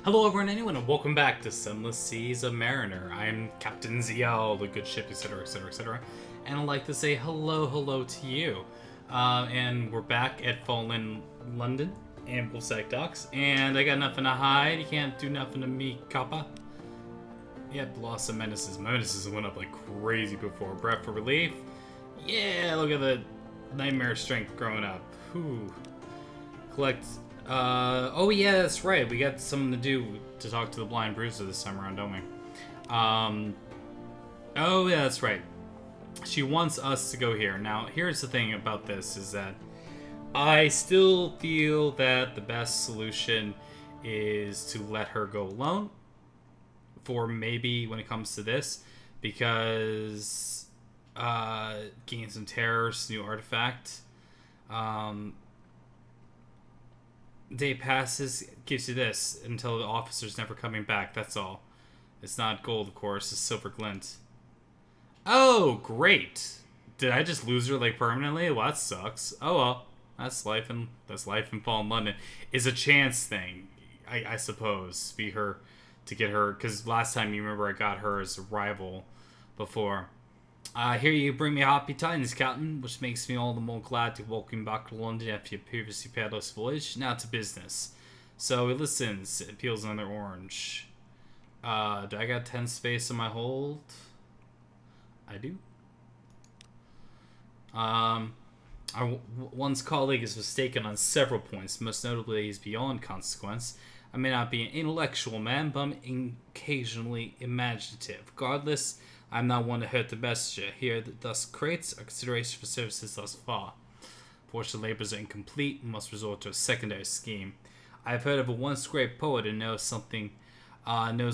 Hello everyone, anyone, and welcome back to Sunless Sea, Zubmariner. I'm Captain Ziyal, the good ship, etc, etc, etc. And I'd like to say hello to you. And we're back at Fallen London and Wolfsack Docks, and I got nothing to hide. You can't do nothing to me, Kappa. Yep, lost some menaces. My menaces went up like crazy before. Breath for relief. Yeah, look at the nightmare strength growing up. Whew. Collect. Oh yeah, that's right. We got something to do to talk to the blind bruiser this time around, don't we? Oh yeah, that's right. She wants us to go here. Now, here's the thing about this is that I still feel that the best solution is to let her go alone for maybe when it comes to this, because gain some terrors, new artifact. Day passes, gives you this until the officer's never coming back. That's all. It's not gold, of course. It's silver glint. Oh, great! Did I just lose her like permanently? Well, that sucks. Oh well, that's life in Fallen London. Is a chance thing, I suppose. Be her to get her, because last time you remember I got her as a rival before. Here you bring me happy tidings, Captain, which makes me all the more glad to welcome back to London after your previously perilous voyage. Now to business. So he listens, it peels another orange. Do I got 10 space in my hold? I do. One's colleague is mistaken on several points, most notably he's beyond consequence. I may not be an intellectual man, but I'm occasionally imaginative. Regardless, I'm not one to hurt the messenger. Here, thus creates a consideration for services thus far. Portion labors are incomplete and must resort to a secondary scheme. I have heard of a once great poet who knows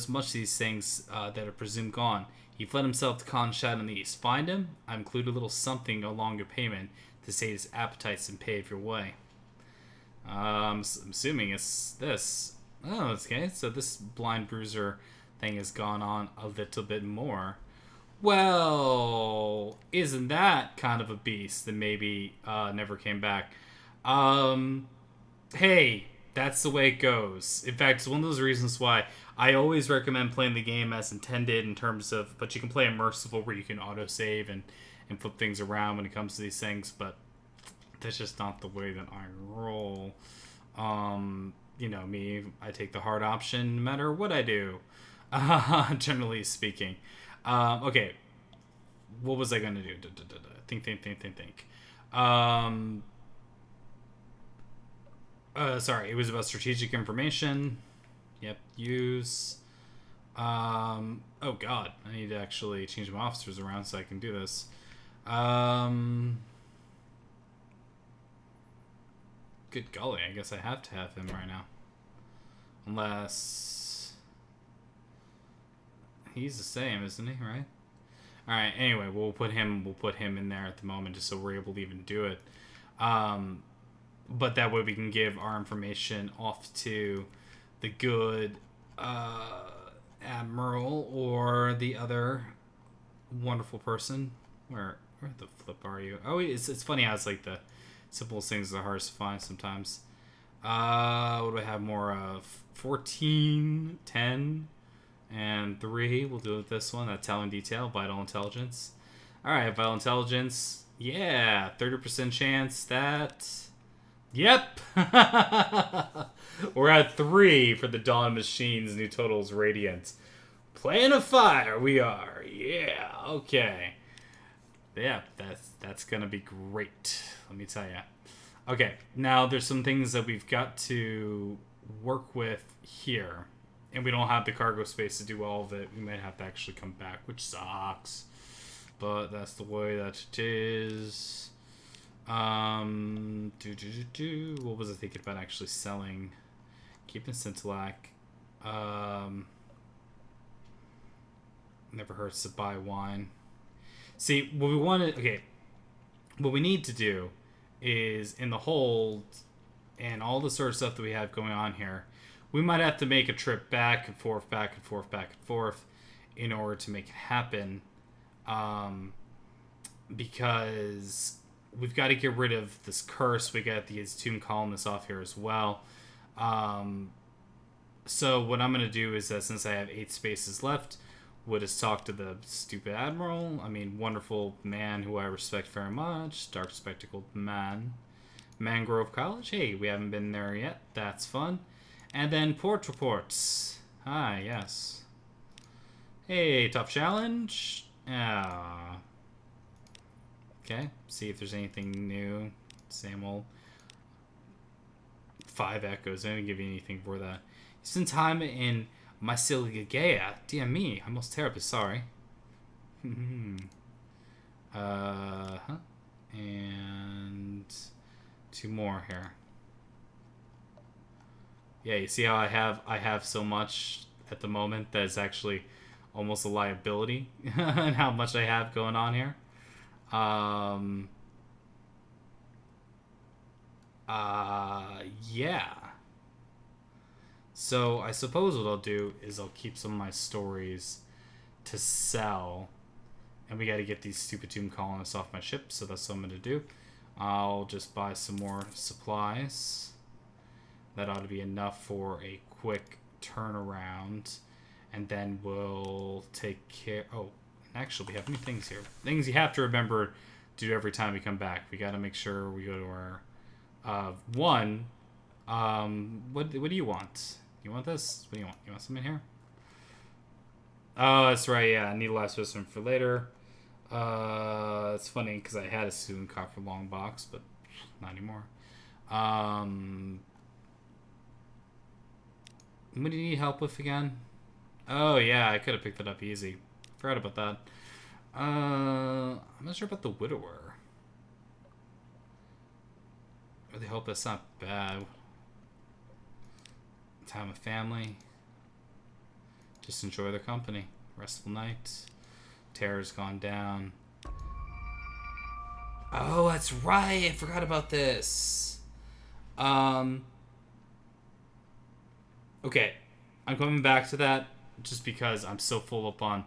much of these things that are presumed gone. He fled himself to Conshad in the East. Find him? I include a little something along your payment to sate his appetites and pave your way. I'm assuming it's this. Oh, okay. So this blind bruiser thing has gone on a little bit more. Well, isn't that kind of a beast that maybe never came back? Hey, that's the way it goes. In fact, it's one of those reasons why I always recommend playing the game as intended in terms of, but you can play it merciful where you can autosave and flip things around when it comes to these things, but that's just not the way that I roll. You know me, I take the hard option no matter what I do, generally speaking. Okay. What was I gonna do? Think. Sorry, it was about strategic information. Yep, use. Oh god, I need to actually change my officers around so I can do this. Good golly, I guess I have to have him right now. Unless he's the same, isn't he? Right. All right. Anyway, we'll put him in there at the moment, just so we're able to even do it. But that way we can give our information off to the good admiral or the other wonderful person. Where the flip are you? Oh, it's funny how it's like the simplest things are the hardest to find sometimes. What do I have more of? 14, 10, and 3. We'll do it with this one. That's telling detail, vital intelligence. Alright, vital intelligence. Yeah, 30% chance that... Yep! We're at 3 for the Dawn Machine's new totals radiant. Playing a fire, we are. Yeah, okay. Yeah, that's gonna be great. Let me tell you. Okay, now there's some things that we've got to work with here. And we don't have the cargo space to do all of it. We might have to actually come back, which sucks. But that's the way that it is. What was I thinking about actually selling? Keeping Scintillac. Never hurts to buy wine. See, what we wanted... Okay. What we need to do is in the hold and all the sort of stuff that we have going on here, we might have to make a trip back and forth in order to make it happen, because we've got to get rid of this curse. We got these tomb columnists off here as well, So what I'm gonna do is that since I have 8 spaces left, we'll just talk to the stupid admiral. I mean, wonderful man who I respect very much. Dark spectacled man. Mangrove College. Hey, we haven't been there yet. That's fun. And then port reports. Hi, yes. Hey, tough challenge. Ah. Okay. See if there's anything new. Same old. 5 echoes. I didn't give you anything for that. You spend time in Myceligea. Dear me, I'm most terribly sorry. And 2 more here. Yeah, you see how I have so much at the moment that is actually almost a liability and how much I have going on here. Yeah. So I suppose what I'll do is I'll keep some of my stories to sell. And we gotta get these stupid tomb colonists off my ship, so that's what I'm gonna do. I'll just buy some more supplies. That ought to be enough for a quick turnaround. And then we'll take care... Oh, actually, we have new things here. Things you have to remember to do every time we come back. We gotta make sure we go to our... what do you want? You want this? What do you want? You want something here? Oh, that's right, yeah. I need a life system for later. It's funny, because I had a student copper long box, but not anymore. What do you need help with again? Oh, yeah, I could have picked it up easy. Forgot about that. I'm not sure about the widower. I really hope that's not bad. Time of family. Just enjoy their company. Restful night. Terror's gone down. Oh, that's right. I forgot about this. Okay. I'm coming back to that just because I'm so full up on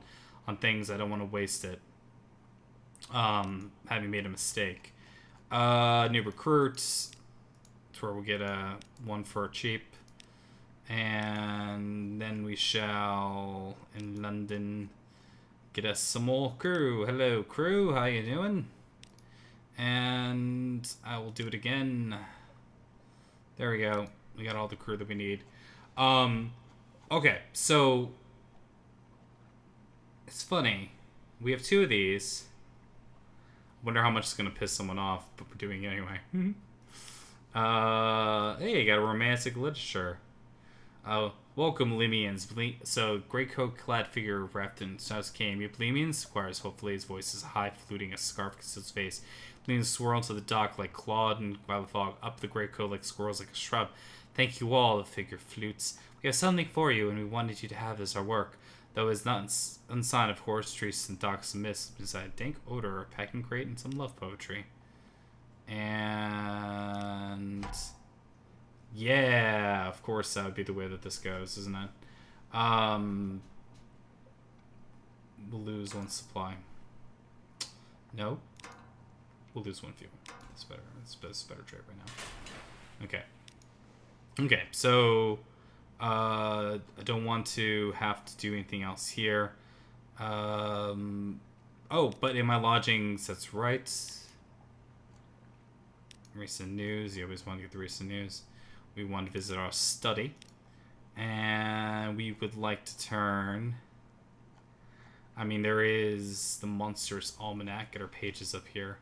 things I don't want to waste it. Having made a mistake. New recruits. That's where we'll get one for cheap. And then we shall, in London, get us some more crew. Hello, crew. How you doing? And I will do it again. There we go. We got all the crew that we need. Okay, so it's funny. We have 2 of these. Wonder how much it's gonna piss someone off, but we're doing it anyway. Hey, you got a romantic literature. Welcome, Limians. So, greatcoat-clad figure wrapped in South came. You Limians? Squires, hopefully his voice is high, fluting a scarf against his face. Limians swirl into the dock like clawed and by the fog, up the greatcoat like squirrels like a shrub. Thank you all, the figure flutes. We have something for you, and we wanted you to have as our work. Though it is not unsign of horse trees and docks of mist, beside a dank odor, a packing crate, and some love poetry. And... yeah, of course that would be the way that this goes, isn't it? We'll lose 1 supply. No. We'll lose 1 fuel. That's better. That's a better trade right now. Okay. Okay, so I don't want to have to do anything else here. Oh, but in my lodgings, that's right. Recent news. You always want to get the recent news. We want to visit our study. And we would like to turn... I mean, there is the Monstrous Almanac at our pages up here.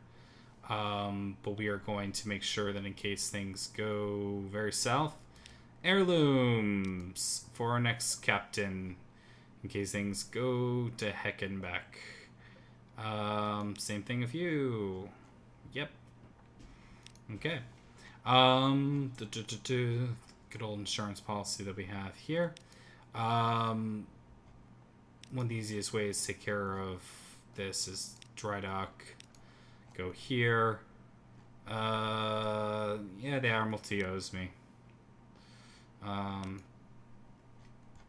But we are going to make sure that in case things go very south, heirlooms for our next captain. In case things go to heck and back. Same thing with you. Yep. Okay. Good old insurance policy that we have here. One of the easiest ways to take care of this is dry dock. Go here. Yeah, the Admiralty owes me.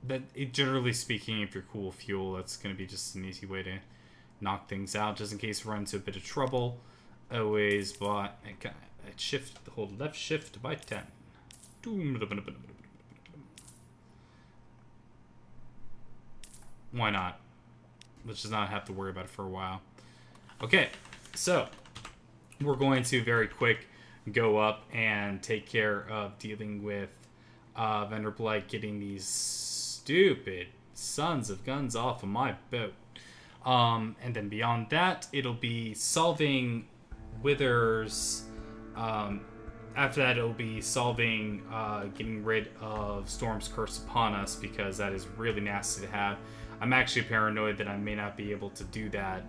But generally speaking, if you're cool with fuel, that's going to be just an easy way to knock things out, just in case we run into a bit of trouble. Always bought shift, hold left shift by 10. Why not? Let's just not have to worry about it for a while. Okay, so we're going to very quick go up and take care of dealing with Vanderblight getting these stupid sons of guns off of my boat. And then beyond that, it'll be solving Wither's. After that, it'll be solving getting rid of Storm's Curse upon us, because that is really nasty to have. I'm actually paranoid that I may not be able to do that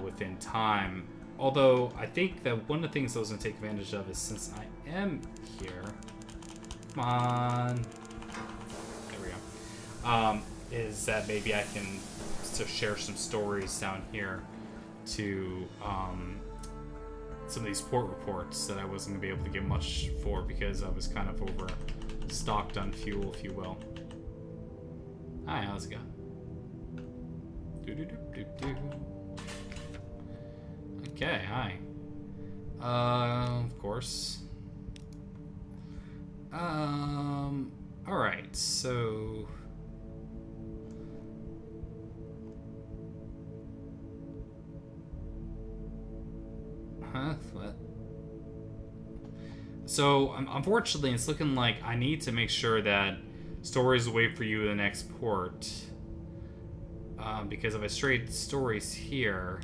within time. Although, I think that one of the things I was going to take advantage of is, since I am here... Come on. There we go. Is that maybe I can share some stories down here to some of these port reports that I wasn't going to be able to get much for, because I was kind of overstocked on fuel, if you will. Hi, how's it going? Okay, hi. Of course. Alright, so... Huh? What? So, unfortunately, it's looking like I need to make sure that stories wait for you in the next port. Because if I trade stories here...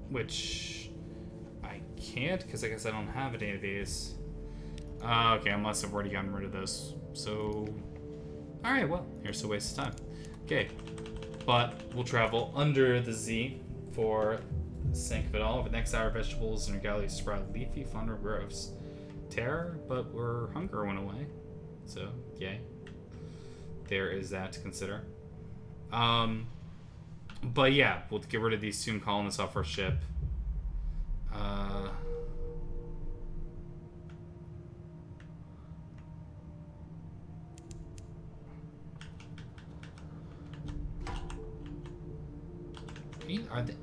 which I can't, because I guess I don't have any of these. Okay, I must have already gotten rid of those. So, alright, well, here's a waste of time. Okay, but we'll travel under the Z for the sake of it all. For the next hour, vegetables and galley sprout leafy, fun or gross. Terror, but our hunger went away. So, yay. There is that to consider. But yeah, we'll get rid of these tomb colonists off our ship.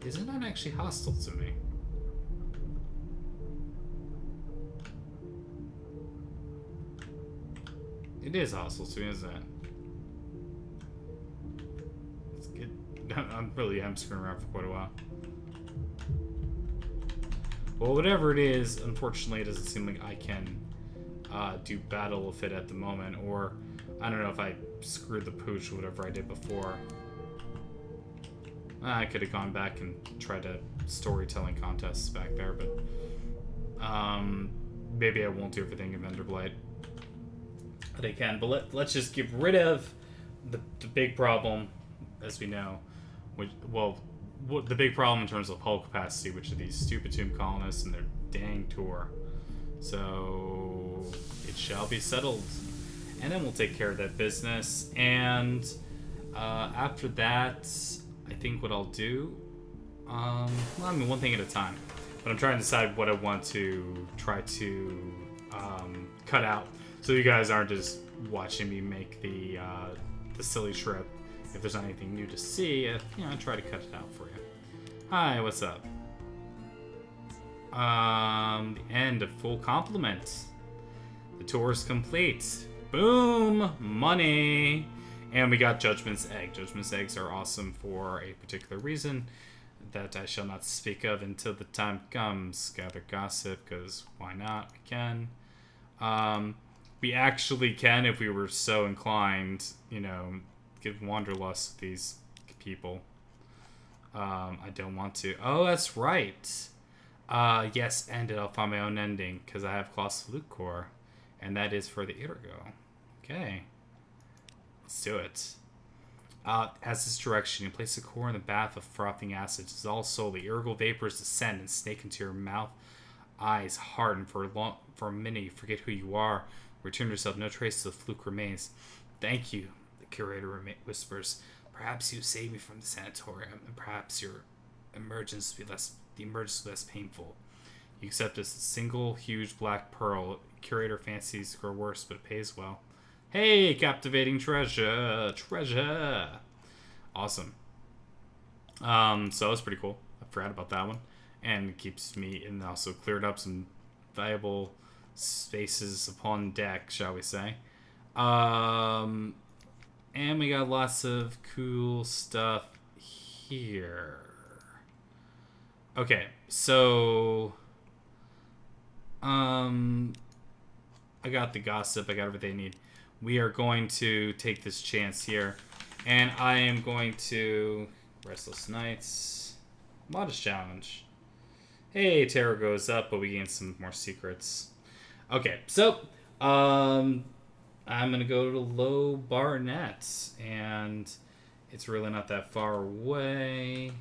Isn't that actually hostile to me? It is hostile to me, isn't it? It's good. I'm really screwing around for quite a while. Well, whatever it is, unfortunately, it doesn't seem like I can do battle with it at the moment. Or, I don't know if I screwed the pooch or whatever I did before. I could have gone back and tried a storytelling contests back there, but maybe I won't do everything in Vanderblight. But I can. But let's just get rid of the big problem, as we know. The big problem in terms of hull capacity, which are these stupid tomb colonists and their dang tour. So it shall be settled, and then we'll take care of that business. And after that, I think what I'll do, well, I mean, one thing at a time. But I'm trying to decide what I want to try to cut out, so you guys aren't just watching me make the silly trip. If there's not anything new to see, I try to cut it out for you. Hi, what's up? The end of full complement. The tour is complete. Boom! Money! And we got Judgment's Egg. Judgment's Eggs are awesome for a particular reason that I shall not speak of until the time comes. Gather gossip, because why not? We can. We actually can, if we were so inclined, give wanderlust with these people. I don't want to. Oh, that's right. Yes, end it. I'll find my own ending, because I have Colossus Flute Core, and that is for the Irgo. Okay. Let's do it. As this direction, you place the core in the bath of frothing acid. Dissolve slowly. Irrigal vapors descend and snake into your mouth. Eyes harden for a minute. You forget who you are. Return to yourself. No trace of the fluke remains. Thank you, the curator whispers. Perhaps you saved me from the sanatorium, and perhaps your emergence will be less painful. You accept a single huge black pearl. Curator fancies grow worse, but it pays well. Hey, captivating treasure! Treasure! Awesome. So that's pretty cool. I forgot about that one. And it keeps me, and also cleared up some valuable spaces upon deck, shall we say. And we got lots of cool stuff here. Okay, so I got the gossip, I got everything I need. We are going to take this chance here, and I am going to Restless Nights, Modest Challenge. Hey, terror goes up, but we gain some more secrets. Okay, so I'm gonna go to Low Barnet, and it's really not that far away.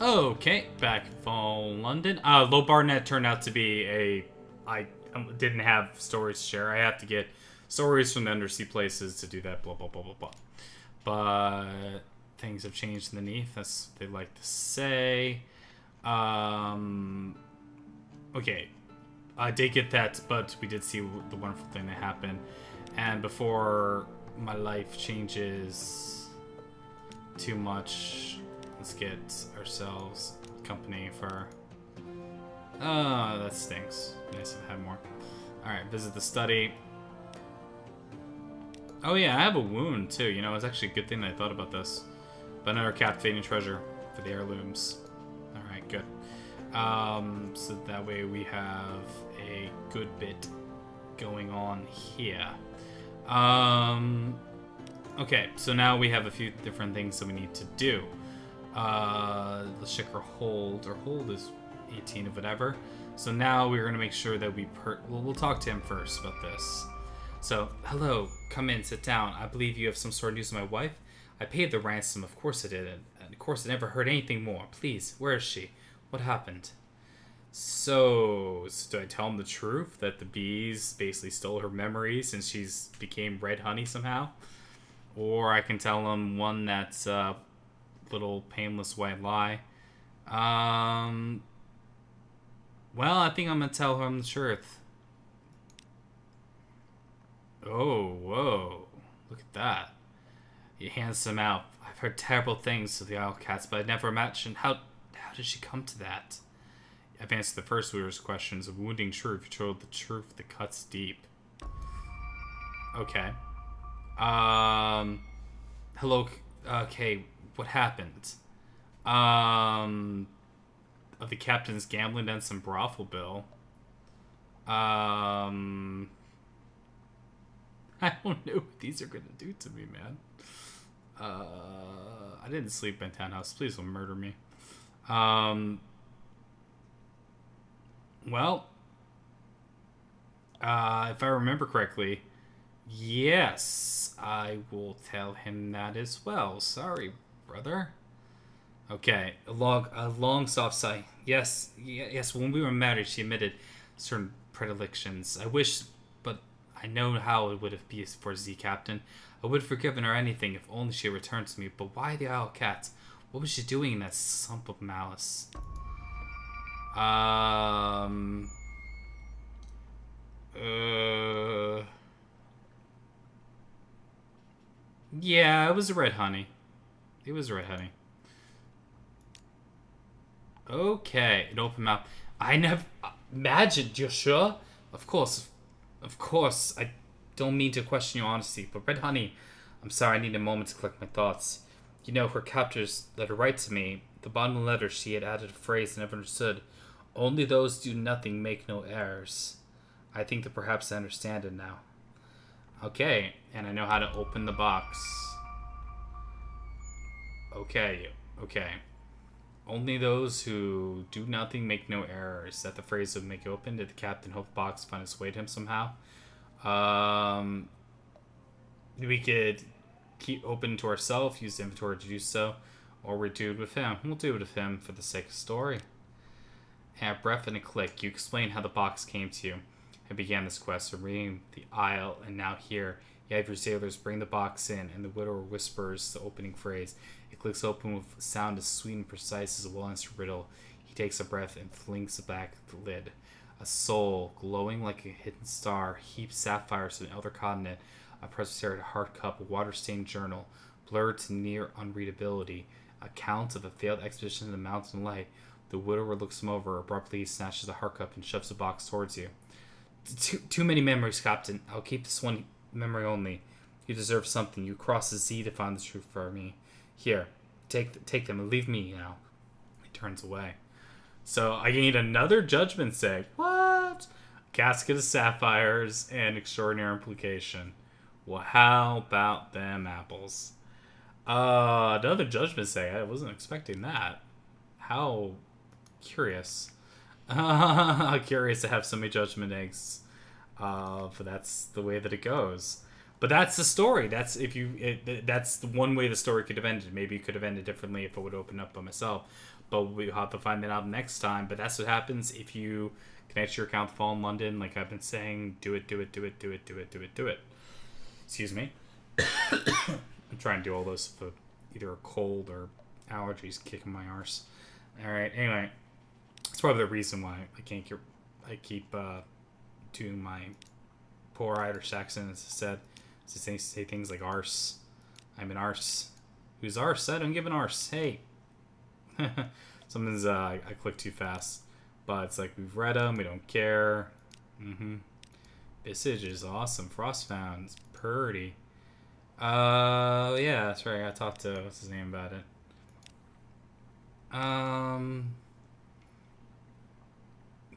Okay, back in London. Low Barnet turned out to be I didn't have stories to share. I have to get stories from the undersea places to do that. Blah blah blah blah blah. But things have changed in the Neath, as they like to say. Okay, I did get that, but we did see the wonderful thing that happened. And before my life changes too much, let's get ourselves company for... Oh, that stinks. Nice to have more. Alright, visit the study. Oh yeah, I have a wound too. You know, it's actually a good thing that I thought about this. But another captivating treasure for the heirlooms. Alright, good. So that way we have a good bit going on here. Okay, so now we have a few different things that we need to do. Let's check our hold. Our hold is 18 of whatever. So now we're going to make sure that we'll talk to him first about this. So, hello, come in, sit down. I believe you have some sort of news of my wife. I paid the ransom, of course I did, and of course I never heard anything more. Please, where is she? What happened? So do I tell him the truth, that the bees basically stole her memories and she's became red honey somehow? Or I can tell him one that's a little painless white lie. Well, I think I'm going to tell him the truth. Oh, whoa. Look at that. He hands him out. I've heard terrible things of the Isle Cats, but I never imagined how did she come to that? I've answered the first viewer's questions. A wounding truth. You told the truth that cuts deep. Okay. Hello. Okay, what happened? Of the captain's gambling and some brothel bill. I don't know what these are gonna do to me, man. I didn't sleep in townhouse. Please don't murder me. Well, if I remember correctly, yes, I will tell him that as well. Sorry, brother. Okay, a long soft sigh. Yes, when we were married, she admitted certain predilections. I wish, but I know how it would have been for Z Captain. I would have forgiven her anything if only she had returned to me. But why the Isle Cats? What was she doing in that sump of malice? Yeah, it was red honey. It was red honey. Okay, an open mouth. I never imagined. You're sure? Of course. I don't mean to question your honesty, but red honey. I'm sorry. I need a moment to collect my thoughts. You know, her captors let her write to me. The bottom of the letter, she had added a phrase I never understood. Only those do nothing make no errors. I think that perhaps I understand it now. Okay, and I know how to open the box. Okay. Only those who do nothing make no errors. Is that the phrase would make it open? Did the captain hope the box find its way to him somehow? We could keep open to ourselves, use the inventory to do so, or we do it with him. We'll do it with him for the sake of the story. And a breath and a click, you explain how the box came to you. I began this quest from reading the Isle, and now here you have your sailors bring the box in, and the widower whispers the opening phrase. It clicks open with a sound as sweet and precise as a well-answered riddle. He takes a breath and flings back the lid. A soul, glowing like a hidden star, heaps sapphires to an elder continent, a presbyterian heart cup, a water-stained journal, blurred to near unreadability, account of a failed expedition to the mountain light. The widower looks him over. Abruptly, he snatches the heart cup and shoves the box towards you. Too many memories, Captain. I'll keep this one Memory only. You deserve something. You cross the sea to find the truth for me. Here, take them and leave me now. He turns away. So I need another judgment save. What? Casket of sapphires and extraordinary implication. Well, how about them apples? Another judgment save. I wasn't expecting that. How curious. Curious to have so many judgment eggs. But that's the way that it goes. But that's the story. That's that's the one way the story could have ended. Maybe it could have ended differently if it would open up by myself. But we'll have to find that out next time. But that's what happens if you connect your account to Fall in London. Like I've been saying, do it. Excuse me. I'm trying to do all this for either a cold or allergies kicking my arse. Alright, anyway. That's probably the reason why I keep doing my poor Irish accent, as I said. To say things like arse. I'm an arse. Who's arse? I don't give an arse. Hey. Something's, I clicked too fast. But it's like, we've read them, we don't care. Visage is awesome. Frostbound is pretty. Yeah, that's right. I gotta talk to, what's his name about it.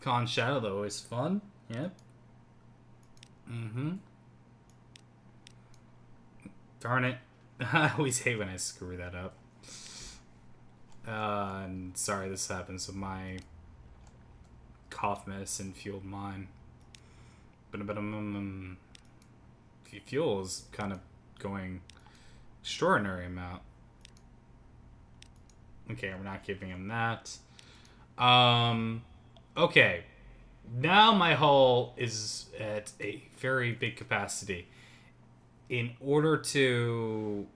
Con Shadow, though, is fun. Yep. Darn it. I always hate when I screw that up. And sorry this happens with my cough medicine fueled mind. But fuel is kind of going extraordinary amount. Okay, we're not giving him that. Okay. Now my hull is at a very big capacity. In order to...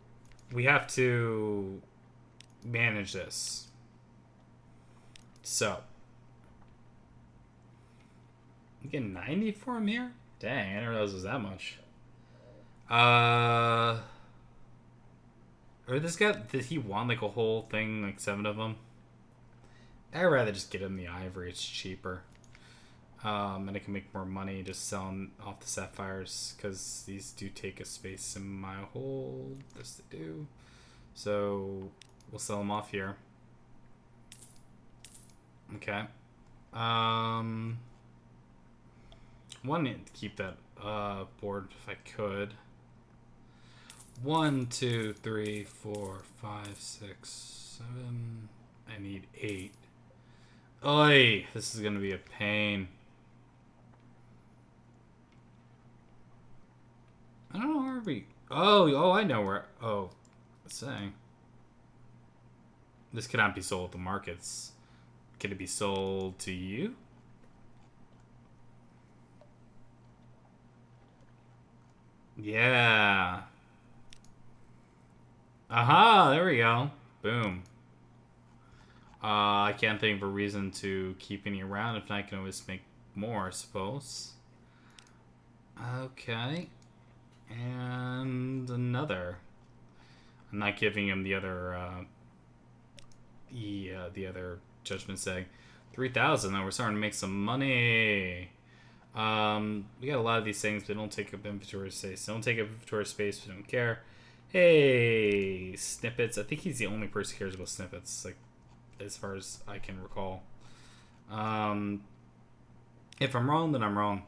We have to manage this. So. I'm getting 90 for him here? Dang, I didn't realize it was that much. Or this guy, did he want like a whole thing, like 7 of them? I'd rather just get him the ivory, it's cheaper. And I can make more money just selling off the sapphires, because these do take a space in my hold. This they do. So we'll sell them off here. Okay. Wanted to keep that board if I could. 1, 2, 3, 4, 5, 6, 7. I need 8. Oi, this is gonna be a pain. I don't know where we... Oh, I know where... Oh, what's saying? This cannot be sold at the markets. Can it be sold to you? Yeah. Aha, there we go. Boom. I can't think of a reason to keep any around. If not, I can always make more, I suppose. Okay. And another. I'm not giving him the other, the other judgment saying 3,000. Though we're starting to make some money. We got a lot of these things, but they don't take up inventory space. They don't take up inventory space. We don't care. Hey, snippets. I think he's the only person who cares about snippets, like as far as I can recall. If I'm wrong, then I'm wrong.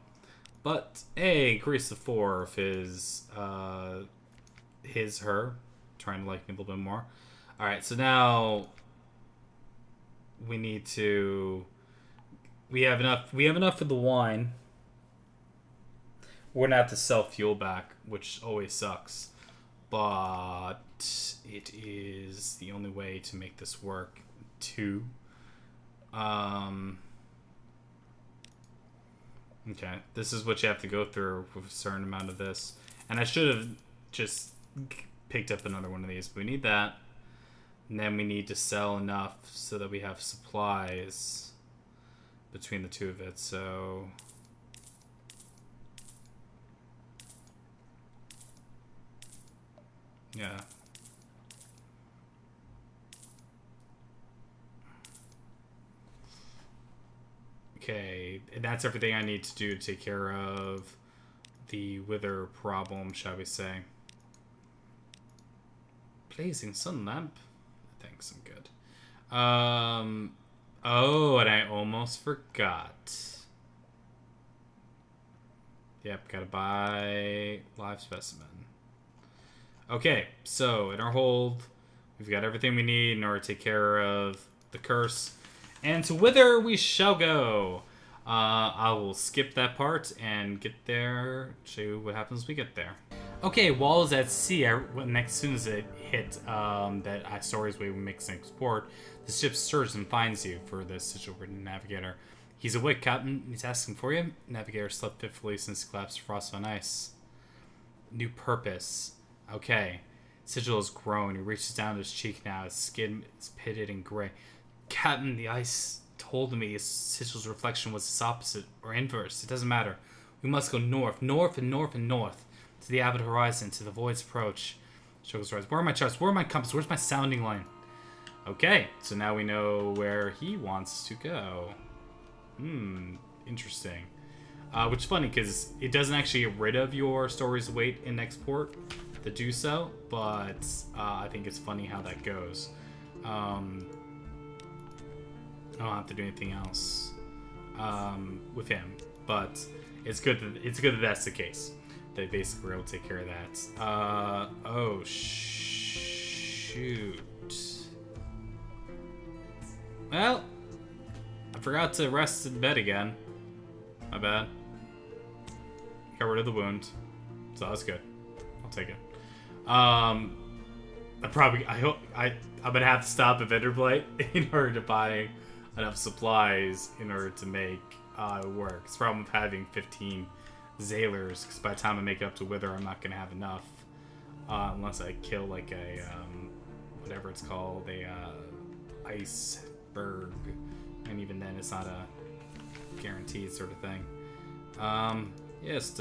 But hey, increase the 4 of his, her, trying to like me a little bit more. All right, so now we need to. We have enough. We have enough for the wine. We're gonna have to sell fuel back, which always sucks. But it is the only way to make this work. Too. Okay, this is what you have to go through with a certain amount of this. And I should have just picked up another one of these. But we need that. And then we need to sell enough so that we have supplies between the two of it. So... yeah. Okay, and that's everything I need to do to take care of the wither problem, shall we say. Blazing sun lamp. Thanks, I'm good. Oh, and I almost forgot. Yep, gotta buy live specimen. Okay, so in our hold, we've got everything we need in order to take care of the curse. And to wither we shall go. I will skip that part and get there, show you what happens when we get there. Okay, while I was at sea, as soon as it hit that stories way we make an export, the ship surges and finds you for the sigil written navigator. He's awake, Captain. He's asking for you. Navigator slept fitfully since collapse of frost on ice. New purpose. Okay. Sigil has grown. He reaches down to his cheek now. His skin is pitted and gray. Captain, the ice told me his sigil's reflection was its opposite or inverse. It doesn't matter. We must go north, north, and north, and north. To the avid horizon, to the void's approach. Struggles rise. Where are my charts? Where are my compass? Where's my sounding line? Okay, so now we know where he wants to go. Interesting. Which is funny because it doesn't actually get rid of your stories weight in export to do so, but I think it's funny how that goes. I don't have to do anything else with him, but it's good that that's the case. They basically were able to take care of that. Oh shoot. Well, I forgot to rest in bed again. My bad. Got rid of the wound, so that's good. I'll take it. I'm gonna have to stop at Vanderblight in order to buy enough supplies in order to make it work. It's the problem with having 15 Zailers, because by the time I make it up to Wither, I'm not gonna have enough unless I kill like a whatever it's called, a iceberg, and even then it's not a guaranteed sort of thing. Yes,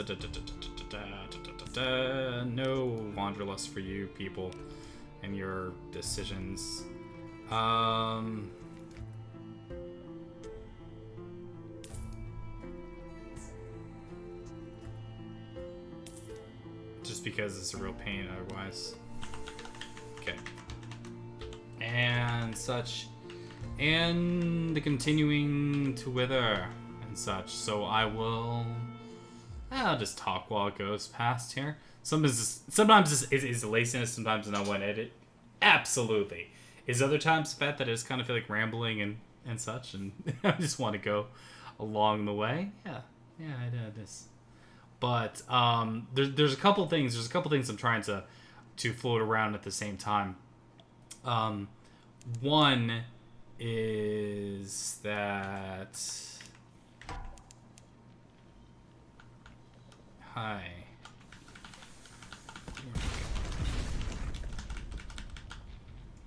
no wanderlust for you people and your decisions. Just because it's a real pain otherwise. Okay. And such. And the continuing to wither and such. So I'll just talk while it goes past here. Sometimes it's laziness, sometimes I don't want to edit. Absolutely. Is other times the fact that I just kind of feel like rambling and such, and I just want to go along the way. Yeah, I did this. But there's a couple things. There's a couple things I'm trying to float around at the same time. One is that. Hi.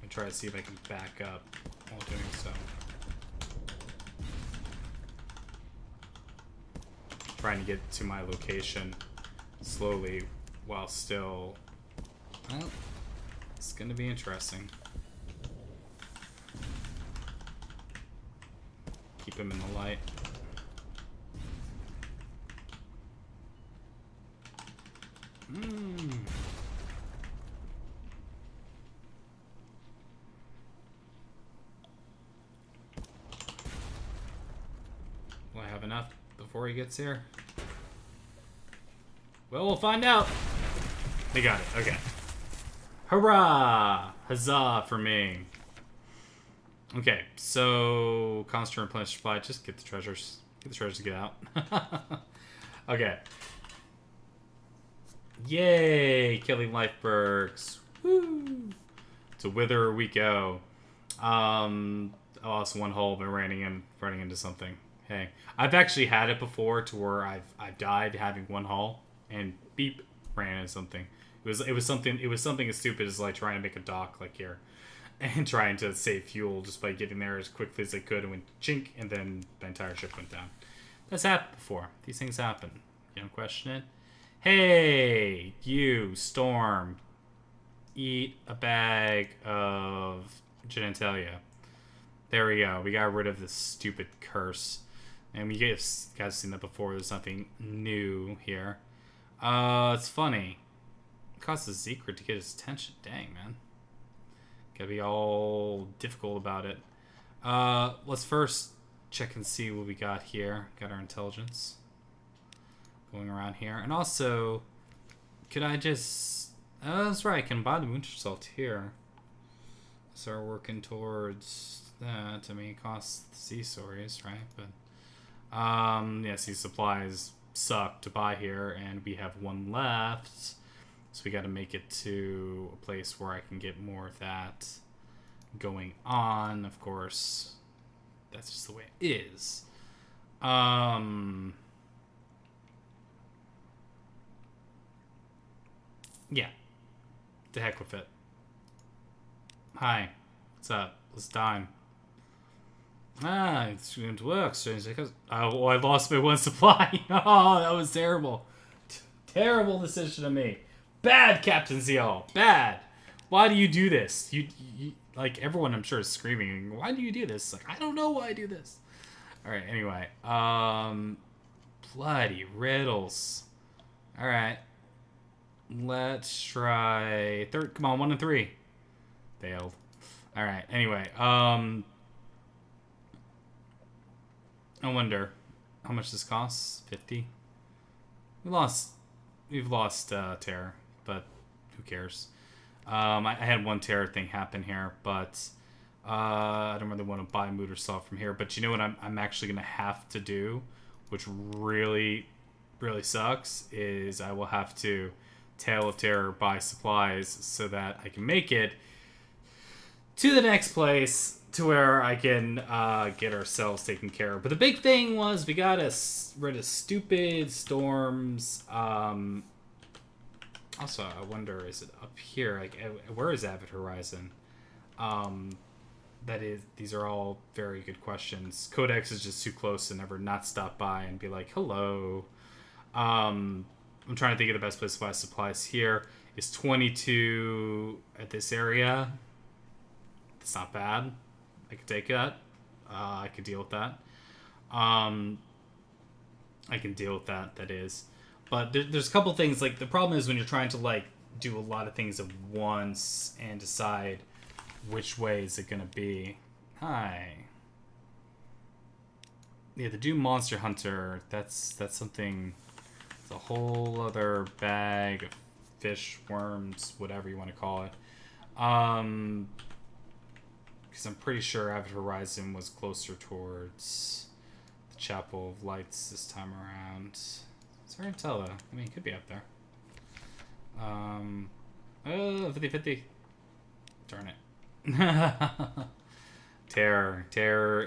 I'm try to see if I can back up while doing so. Trying to get to my location slowly while still. Well, it's gonna be interesting. Keep him in the light. Will I have enough before he gets here? Well, we'll find out. They got it. Okay. Hurrah! Huzzah for me. Okay, so constant replenish supply. Just get the treasures. Get the treasures to get out. Okay. Yay! Killing life perks. Woo! To wither we go. I lost one hole by running into something. Hey, I've actually had it before to where I've died having one hull and beep ran into something. It was something as stupid as like trying to make a dock like here and trying to save fuel just by getting there as quickly as I could and went chink and then the entire ship went down. That's happened before. These things happen. You don't question it. Hey, you Storm, eat a bag of genitalia. There we go. We got rid of this stupid curse. And we guys seen that before. There's nothing new here. It's funny. It costs a secret to get his attention. Dang, man. Gotta be all difficult about it. Let's first check and see what we got here. Got our intelligence going around here. And also, could I just... Oh, that's right. I can buy the winter salt here. Start working towards that. I mean, it costs sea stories, right? But, yeah, sea supplies suck to buy here, and we have one left. So we got to make it to a place where I can get more of that going on. Of course, that's just the way it is. Yeah. The heck with it. Hi. What's up? Let's dine. It's going to work. Because I lost my one supply. Oh, that was terrible. Terrible decision of me. Bad, Captain Ziyal. Bad. Why do you do this? You like, everyone I'm sure is screaming, why do you do this? Like, I don't know why I do this. Alright, anyway. Bloody riddles. Alright. Let's try come on, 1 and 3. Failed. Alright, anyway. I wonder how much this costs. 50. We've lost terror, but who cares? I had one terror thing happen here, but I don't really want to buy mood or salt from here. But you know what I'm actually going to have to do, which really, really sucks, is I will have to Tale of Terror buy supplies so that I can make it to the next place to where I can get ourselves taken care of. But the big thing was we got rid of stupid storms. Also, I wonder, is it up here? Like, where is Avid Horizon? These are all very good questions. Codex is just too close to never not stop by and be like, hello. I'm trying to think of the best place to buy supplies here. Is 22 at this area? It's not bad. I could take that. I could deal with that. I can deal with that, that is. But there's a couple things, like, the problem is when you're trying to, like, do a lot of things at once and decide which way is it gonna be. Hi. Yeah, the Doom Monster Hunter, that's something, it's a whole other bag of fish, worms, whatever you want to call it. Because I'm pretty sure Avid Horizon was closer towards the Chapel of Lights this time around. It's hard to tell, though. I mean, it could be up there. 50-50. Darn it. Terror.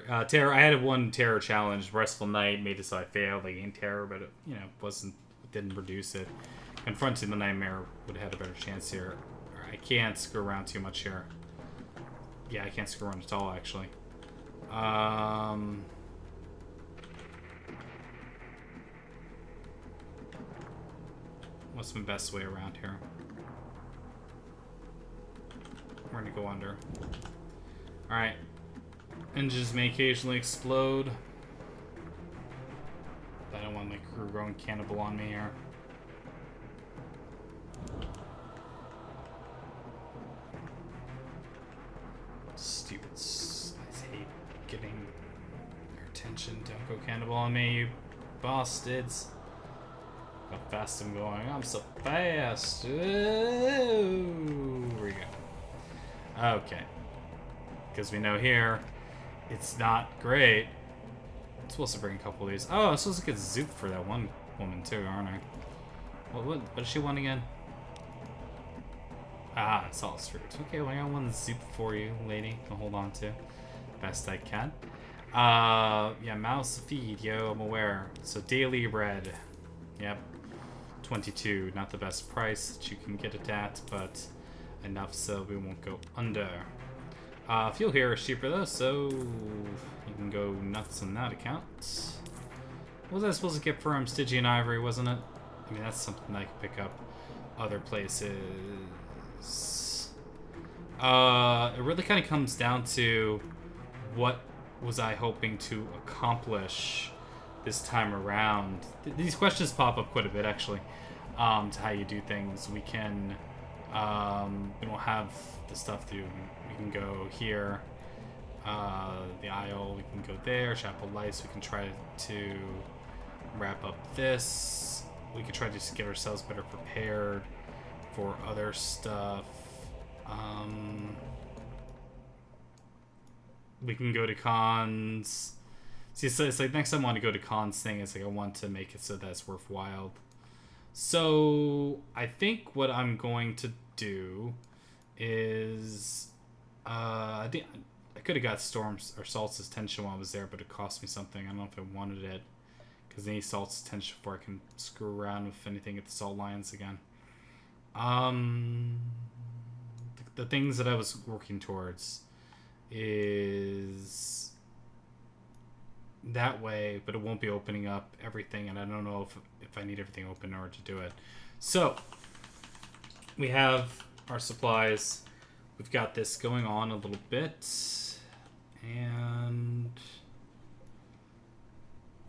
I had one terror challenge. Restful Night made it so I failed. I gained terror, but it, didn't reduce it. Confronting the Nightmare would have had a better chance here. I can't screw around too much here. Yeah, I can't screw around at all, actually. What's my best way around here? We're gonna go under. Alright. Engines may occasionally explode. I don't want my crew growing cannibal on me here. Stupid. I hate getting their attention. Don't go cannibal on me, you bastards. How fast I'm going. I'm so fast. Ooh, here we go. Okay. Because we know here, it's not great. I'm supposed to bring a couple of these. Oh, I'm supposed to get Zoop for that one woman too, aren't I? What does she want again? Ah, it's all fruit. Okay, well, I got one Zoop for you, lady. I'll hold on to. Best I can. Yeah, mouse feed, yo, I'm aware. So daily bread. Yep. 22, not the best price that you can get it at, but enough so we won't go under. Fuel here is cheaper though, so you can go nuts on that account. What was I supposed to get for Stygian Ivory, wasn't it? I mean, that's something I can pick up other places. It really kind of comes down to what was I hoping to accomplish this time around. These questions pop up quite a bit, actually. to how you do things. We can, we don't have the stuff to do. We can go here, the aisle, we can go there, chapel lights, we can try to wrap up this. We could try to just get ourselves better prepared for other stuff. We can go to cons. See, it's like next time I want to go to cons thing, it's like I want to make it so that's worthwhile. So I think what I'm going to do is I think I could have got Storm's or Salt's attention while I was there, but it cost me something. I don't know if I wanted it because I need Salt's attention before I can screw around with anything at the Salt Lions again. The things that I was working towards is that way, but it won't be opening up everything, and I don't know if I need everything open in order to do it. So we have our supplies. We've got this going on a little bit, and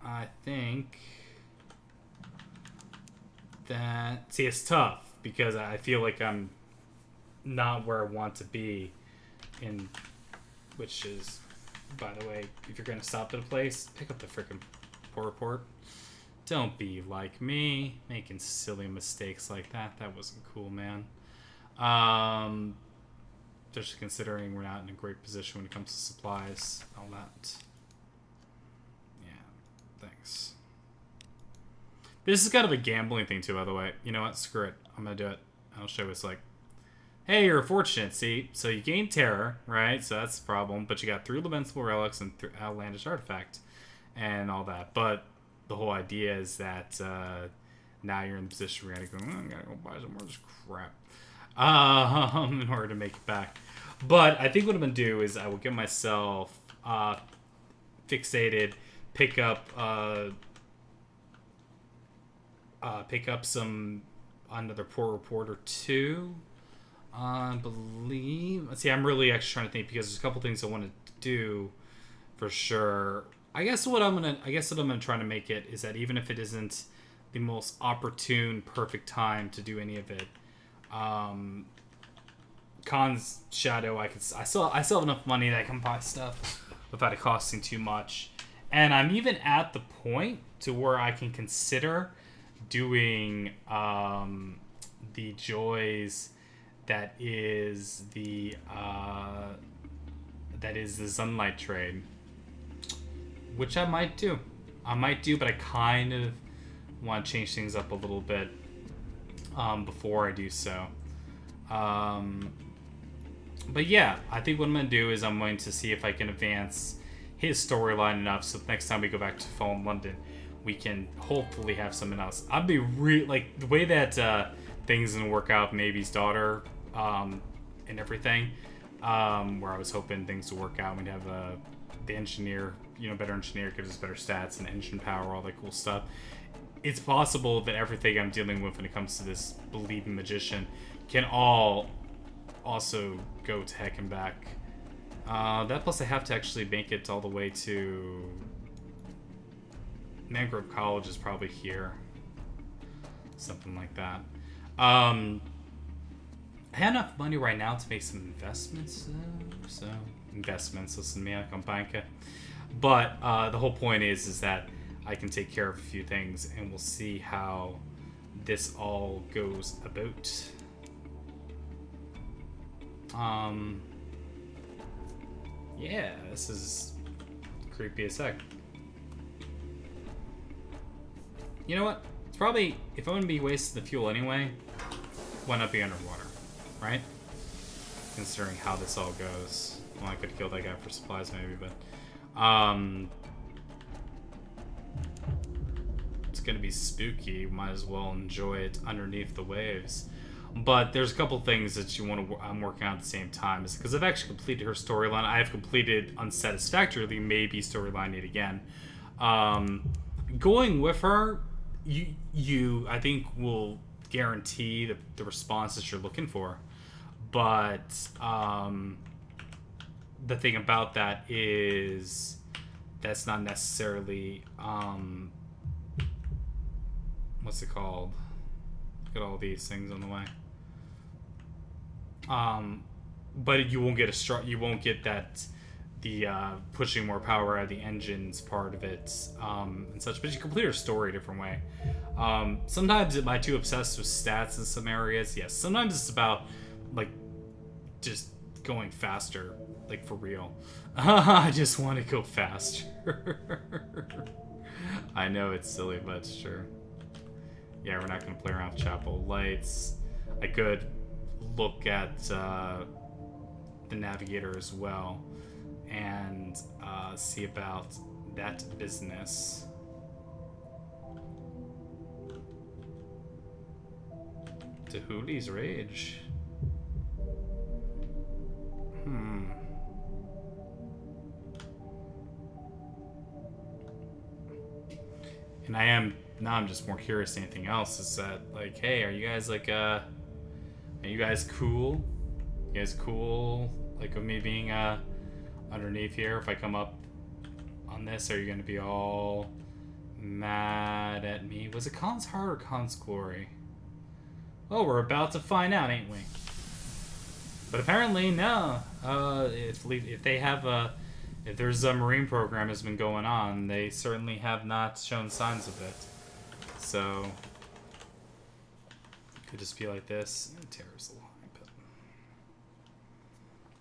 I think that, see, it's tough because I feel like I'm not where I want to be in, which is, by the way, if you're going to stop at a place, pick up the freaking port report. Don't be like me, making silly mistakes like that. That wasn't cool, man. Just considering we're not in a great position when it comes to supplies, all that. Yeah, thanks. This is kind of a gambling thing too, by the way. You know what? Screw it. I'm going to do it. I'll show you. It's like, hey, you're fortunate, see? So you gain terror, right? So that's the problem. But you got 3 lamentable relics and 3 outlandish artifact and all that. But the whole idea is that now you're in the position where you gotta go, I gotta go buy some more of this crap in order to make it back. But I think what I'm going to do is I will get myself fixated, pick up some another port report or 2. I believe. Let's see. I'm really actually trying to think because there's a couple things I want to do for sure. I guess what I'm gonna try to make it is that even if it isn't the most opportune, perfect time to do any of it, Khan's Shadow, I still have enough money that I can buy stuff without it costing too much, and I'm even at the point to where I can consider doing the joys. That is the Sunlight trade, which I might do. But I kind of want to change things up a little bit before I do so. But yeah, I think what I'm going to do is I'm going to see if I can advance his storyline enough so next time we go back to Fallen London, we can hopefully have something else. I'd be like the way that things didn't work out with Mavy's daughter. And everything, where I was hoping things would work out. We'd have the engineer, better engineer, gives us better stats and engine power, all that cool stuff. It's possible that everything I'm dealing with when it comes to this believing magician can all also go to heck and back. That plus I have to actually make it all the way to Mangrove College is probably here. Something like that. I have enough money right now to make some investments, so investments, listen to me, I can bank it. But the whole point is that I can take care of a few things, and we'll see how this all goes about. Yeah, this is creepy as heck. You know what? It's probably, if I'm going to be wasting the fuel anyway, why not be underwater? Right? Considering how this all goes. Well, I could kill that guy for supplies maybe, but it's gonna be spooky. Might as well enjoy it underneath the waves. But there's a couple things that I'm working on at the same time. Is because I've actually completed her storyline. I have completed unsatisfactorily maybe storyline yet again. Going with her, you I think will guarantee the responses you're looking for. But the thing about that is that's not necessarily what's it called? Look at all these things on the way. But you won't get you won't get that pushing more power out of the engines part of it and such. But you complete your story a different way. Sometimes am I too obsessed with stats in some areas? Yes. Sometimes it's about like just going faster, like for real. I just want to go faster. I know it's silly, but it's true. Yeah, we're not going to play around with chapel lights. I could look at the navigator as well and see about that business. Tahuli's Rage. And now I'm just more curious than anything else, is that, like, hey, are you guys, like, are you guys cool? You guys cool, like, with me being, underneath here? If I come up on this, are you gonna be all mad at me? Was it Khan's Heart or Khan's Glory? Oh, we're about to find out, ain't we? But apparently, no. If they have if their Zubmarine program has been going on, they certainly have not shown signs of it. So, it could just be like this. Terror's a lie, but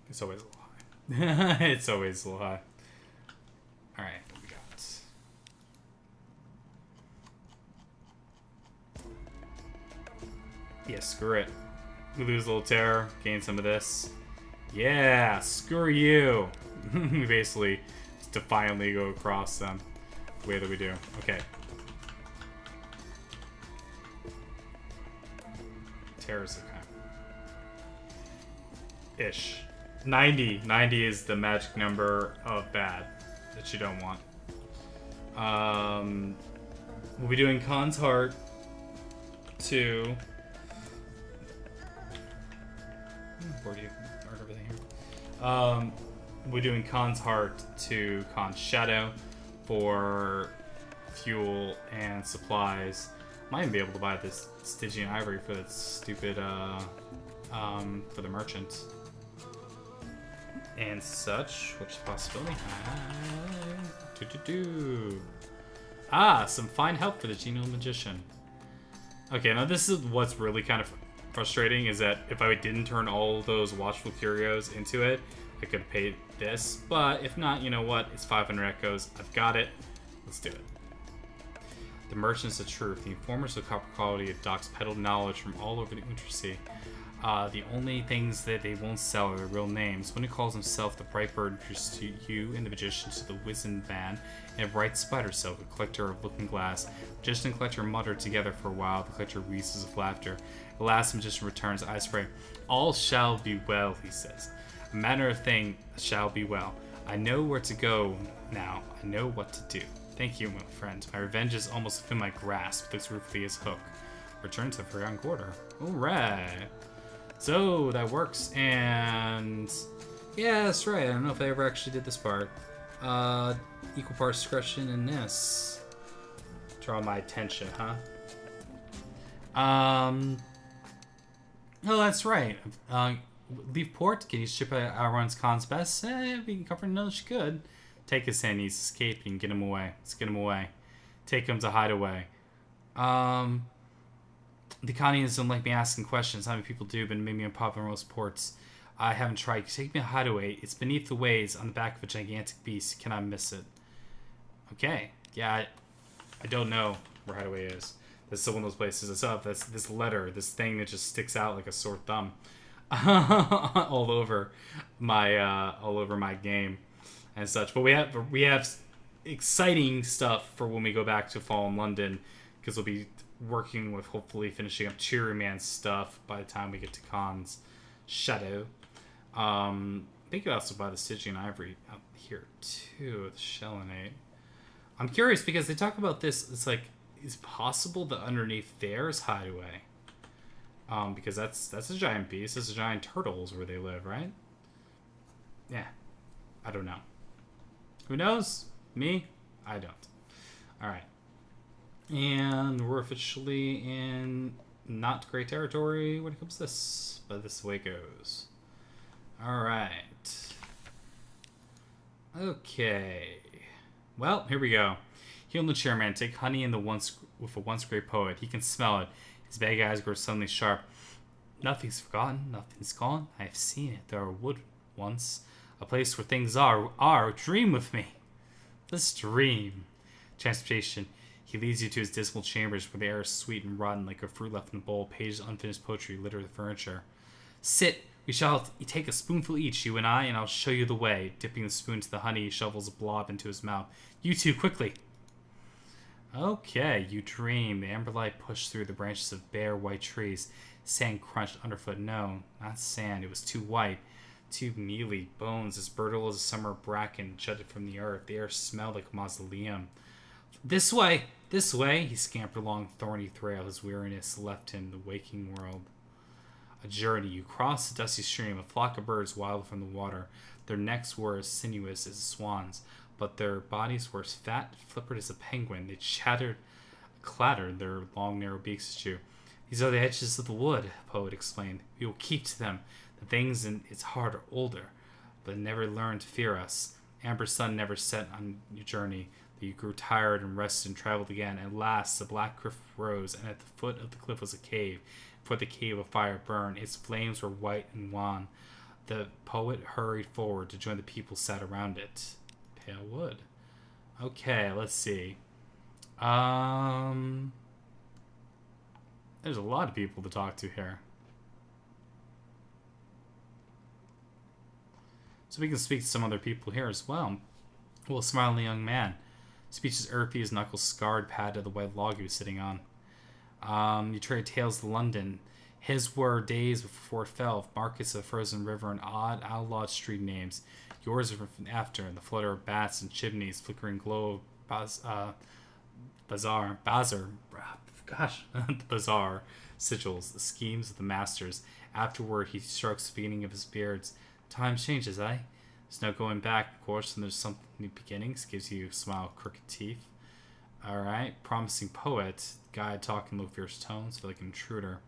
it's always a lie. It's always a lie. Alright, what we got? Yeah, screw it. We lose a little terror, gain some of this. Yeah, screw you. We basically just defiantly go across them the way that we do. Okay. Terror's okay. Ish. 90. 90 is the magic number of bad that you don't want. We'll be doing Khan's Heart 2. We're doing Khan's Heart to Khan's Shadow for fuel and supplies. Might even be able to buy this Stygian Ivory for that stupid, for the merchant. And such, which possibility? Some fine help for the Genial Magician. Okay, now this is what's really kind of frustrating, is that if I didn't turn all those Watchful Curios into it, I could have paid this. But if not, you know what? It's 500 echoes. I've got it. Let's do it. The merchants of truth, the informers of copper quality of docks peddled knowledge from all over the Untersea. The only things that they won't sell are their real names. One who calls himself the Bright Bird introduced to you and the magician to the wizened man, and a bright spider silk, a collector of looking glass. Magician and collector mutter together for a while. The collector wheezes of laughter. At last, the magician returns, eyes spray. All shall be well, he says. A manner of thing shall be well. I know where to go now. I know what to do. Thank you, my friend. My revenge is almost within my grasp. Looks ruefully his hook. Return to Forgotten Quarter. Alright. So, that works, and... yeah, that's right. I don't know if I ever actually did this part. Equal parts discretion in this. Draw my attention, huh? Oh, that's right. Leave port. Can you ship outrun's Khan's best? We can cover no she could. Take his hand. He's escaping. Get him away. Let's get him away. Take him to hideaway. The Connians don't like me asking questions. How many people do, but maybe unpopular in most ports. I haven't tried. Take me to hideaway. It's beneath the waves on the back of a gigantic beast. Cannot miss it. Okay. Yeah, I don't know where hideaway is. This is one of those places. It's up. That's this letter, this thing that just sticks out like a sore thumb, all over my game and such. But we have exciting stuff for when we go back to fall in London, because we'll be working with hopefully finishing up Cheery Man stuff by the time we get to Khan's Shadow. I think you also buy the Stygian Ivory out here too, the Shellinate. I'm curious because they talk about this. It's like, is it possible that underneath there is hideaway? Because that's a giant beast. That's a giant turtles where they live, right? Yeah, I don't know. Who knows? Me? I don't. All right. And we're officially in not great territory when it comes to this, but this is the way it goes. Alright. Okay. Well, here we go. Heal the chairman. Take honey in the with a once great poet. He can smell it. His big eyes grow suddenly sharp. Nothing's forgotten. Nothing's gone. I have seen it. There are wood once. A place where things are. Dream with me. Let's dream. Transportation. He leads you to his dismal chambers where the air is sweet and rotten like a fruit left in a bowl. Pages of unfinished poetry litter the furniture. Sit. We shall take a spoonful each, you and I'll show you the way. Dipping the spoon into the honey, he shovels a blob into his mouth. You two, quickly. Okay, you dream. The amber light pushed through the branches of bare white trees. Sand crunched underfoot. No, not sand. It was too white. Too mealy. Bones as brittle as a summer bracken jutted from the earth. The air smelled like a mausoleum. This way! This way! He scampered along the thorny trail. His weariness left him the waking world. A journey. You crossed the dusty stream. A flock of birds waddled from the water. Their necks were as sinuous as swans, but their bodies were as fat, flippered as a penguin. They clattered their long, narrow beaks at you. These are the edges of the wood, the poet explained. We will keep to them. The things in its heart are older, but never learned to fear us. Amber sun never set on your journey. You grew tired and rested and traveled again. At last, the black cliff rose, and at the foot of the cliff was a cave. For the cave a fire burned. Its flames were white and wan. The poet hurried forward to join the people sat around it. Pale wood. Okay, let's see. There's a lot of people to talk to here. So we can speak to some other people here as well. Well, a smiling young man. Speech is earthy, his knuckles scarred, pad of the white log he was sitting on. You trade tales to London. His were days before it fell, markets of the frozen river and odd, outlawed street names. Yours are from after, the flutter of bats and chimneys, flickering glow of bazaar, sigils, the schemes of the masters. Afterward, he strokes the beginning of his beards. Time changes, eh? There's no going back, of course, and there's some new beginnings. Gives you a smile, crooked teeth. Alright, promising poet. Guy talking low, fierce tones, feel like an intruder.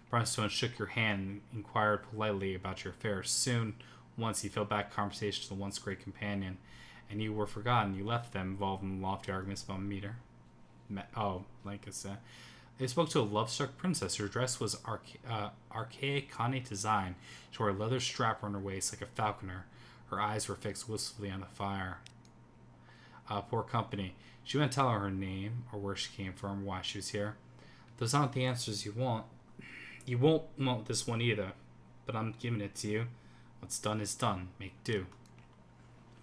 Brimstone shook your hand and inquired politely about your affairs. Soon, once he fell back conversation to the once great companion, and you were forgotten. You left them involved in lofty arguments about meter. Like I said. They spoke to a love-struck princess. Her dress was archaic Connie design. She wore a leather strap around her waist like a falconer. Her eyes were fixed wistfully on the fire. Poor company. She wouldn't tell her name or where she came from or why she was here. Those aren't the answers you want. You won't want this one either, but I'm giving it to you. What's done is done. Make do.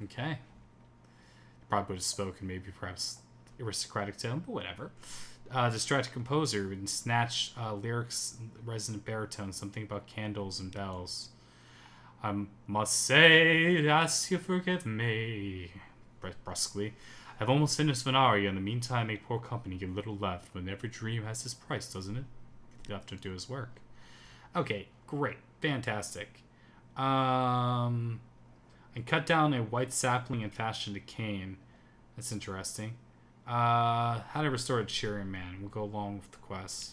Okay. Probably would have spoken maybe perhaps aristocratic tone, but whatever. Distracted composer and snatch lyrics, resonant baritone, something about candles and bells. I must say, ask you forgive me, brusquely. I've almost finished Venaria. In the meantime, make poor company get little left. When every dream has its price, doesn't it? You have to do his work. Okay, great. Fantastic. And cut down a white sapling and fashioned a cane. That's interesting. How to restore a cheering man. We'll go along with the quest.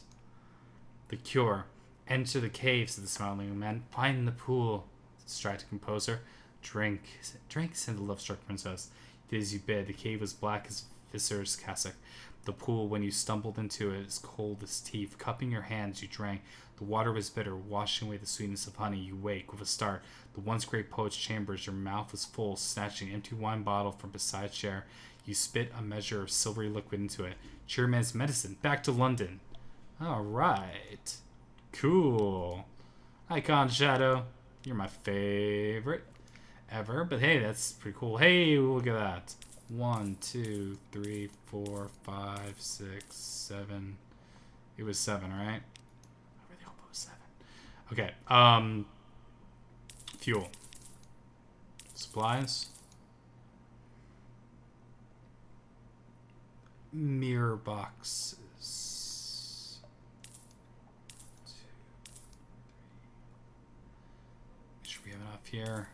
The cure. Enter the cave, said the smiling man. Find the pool, distracted composer. Drink, said the love-struck princess. Did as you bid. The cave was black as Viser's cassock. The pool, when you stumbled into it, is cold as teeth. Cupping your hands, you drank. The water was bitter, washing away the sweetness of honey. You wake with a start. The once great poet's chambers, your mouth was full, snatching an empty wine bottle from beside a chair. You spit a measure of silvery liquid into it. Cheerman's medicine. Back to London. Alright. Cool. Icon Shadow. You're my favorite ever. But hey, that's pretty cool. Hey, look at that. 1, 2, 3, 4, 5, 6, 7. It was 7, right? I really hope it was 7. Okay. Fuel. Supplies. Mirror boxes. 2, 3. Make sure we have enough here.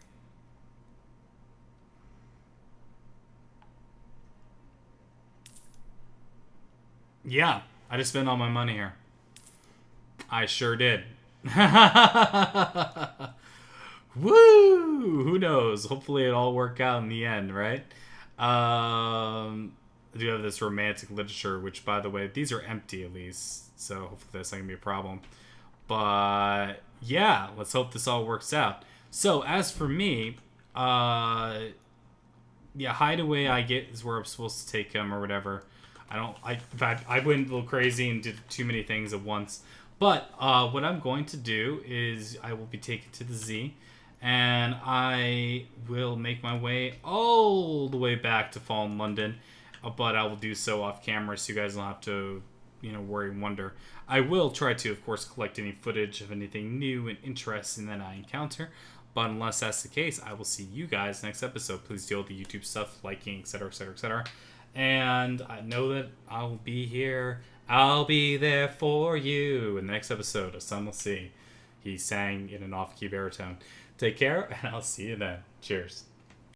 Yeah, I just spent all my money here. I sure did. Woo! Who knows? Hopefully it all work out in the end, right? I do have this romantic literature, which, by the way, these are empty at least, so hopefully that's not gonna be a problem. But yeah, let's hope this all works out. So as for me, yeah, hideaway I get is where I'm supposed to take him or whatever. In fact, I went a little crazy and did too many things at once. But what I'm going to do is I will be taken to the Z, and I will make my way all the way back to Fallen London. But I will do so off camera, so you guys don't have to, worry and wonder. I will try to, of course, collect any footage of anything new and interesting that I encounter. But unless that's the case, I will see you guys next episode. Please deal with the YouTube stuff, liking, etc., etc., etc. And I know that I'll be here. I'll be there for you in the next episode of Sunless Sea. He sang in an off-key baritone. Take care, and I'll see you then. Cheers.